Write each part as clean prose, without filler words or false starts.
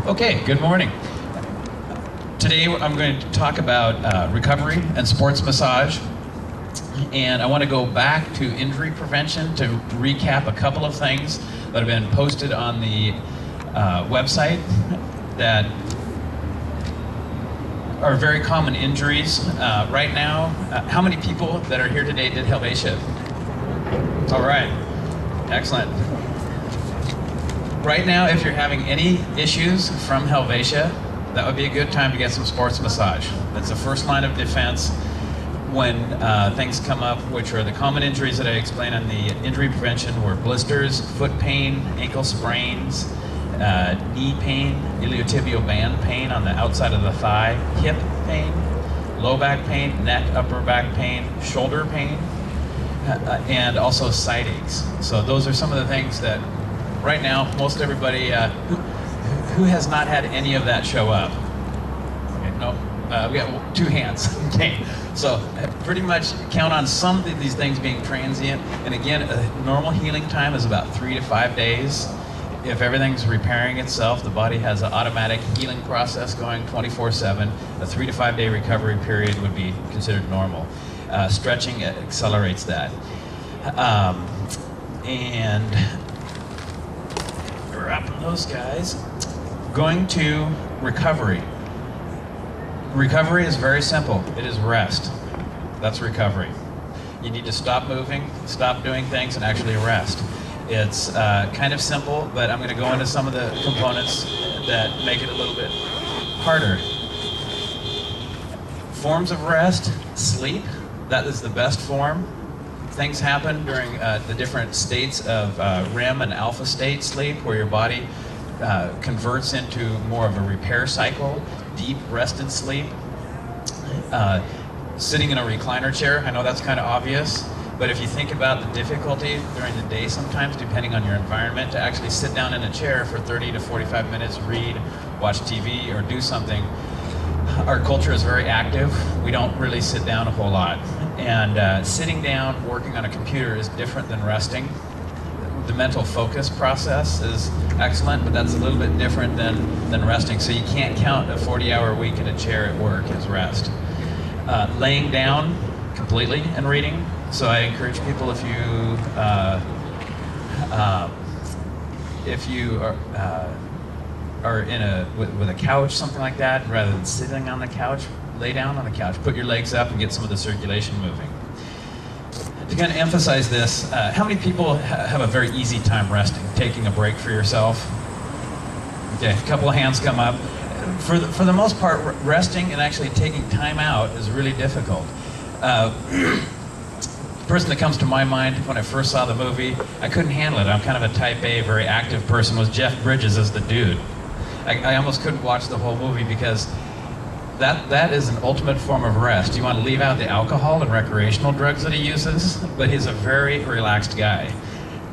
Okay, good morning. Today I'm going to talk about recovery and sports massage. And I want to go back to injury prevention to recap a couple of things that have been posted on the website that are very common injuries right now. How many people that are here today did Helvetia? All right, excellent. Right now, if you're having any issues from Helvetia, that would be a good time to get some sports massage. That's the first line of defense when things come up, which are the common injuries that I explained on the injury prevention were blisters, foot pain, ankle sprains, knee pain, iliotibial band pain on the outside of the thigh, hip pain, low back pain, neck, upper back pain, shoulder pain, and also side aches. So those are some of the things that right now, most everybody who has not had any of that show up. Okay, no, we got 2 hands. Okay, so pretty much count on some of these things being transient. And again, a normal healing time is about 3 to 5 days. If everything's repairing itself, the body has an automatic healing process going 24/7. A 3 to 5 day recovery period would be considered normal. Stretching accelerates that. And wrapping those guys. Going to recovery. Recovery is very simple. It is rest. That's recovery. You need to stop moving, stop doing things, and actually rest. It's kind of simple, but I'm going to go into some of the components that make it a little bit harder. Forms of rest, sleep. That is the best form. Things happen during the different states of REM and alpha state sleep, where your body converts into more of a repair cycle, deep rest and sleep. Sitting in a recliner chair, I know that's kind of obvious, but if you think about the difficulty during the day sometimes, depending on your environment, to actually sit down in a chair for 30 to 45 minutes, read, watch TV, or do something, our culture is very active. We don't really sit down a whole lot. And sitting down, working on a computer is different than resting. The mental focus process is excellent, but that's a little bit different than resting. So you can't count a 40-hour week in a chair at work as rest. Laying down completely and reading. So I encourage people, if you are in with a couch, something like that, rather than sitting on the couch, lay down on the couch, put your legs up and get some of the circulation moving. To kind of emphasize this, how many people have a very easy time resting, taking a break for yourself? Okay, a couple of hands come up. For the most part, resting and actually taking time out is really difficult. The person that comes to my mind when I first saw the movie, I couldn't handle it. I'm kind of a type A, very active person, was Jeff Bridges as the dude. I almost couldn't watch the whole movie because that is an ultimate form of rest. You want to leave out the alcohol and recreational drugs that he uses, but he's a very relaxed guy.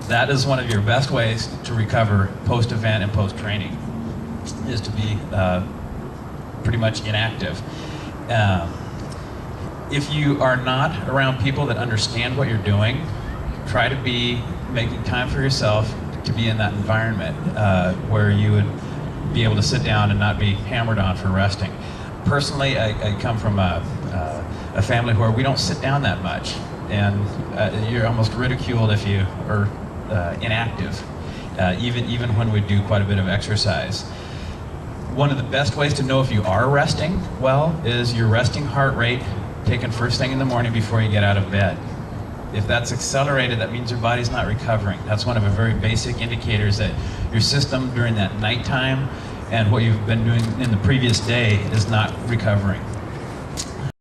That is one of your best ways to recover post-event and post-training, is to be pretty much inactive. If you are not around people that understand what you're doing, try to be making time for yourself to be in that environment where you would be able to sit down and not be hammered on for resting. Personally, I come from a family where we don't sit down that much, and you're almost ridiculed if you are inactive, even when we do quite a bit of exercise. One of the best ways to know if you are resting well is your resting heart rate taken first thing in the morning before you get out of bed. If that's accelerated, that means your body's not recovering. That's one of the very basic indicators that your system during that nighttime and what you've been doing in the previous day is not recovering.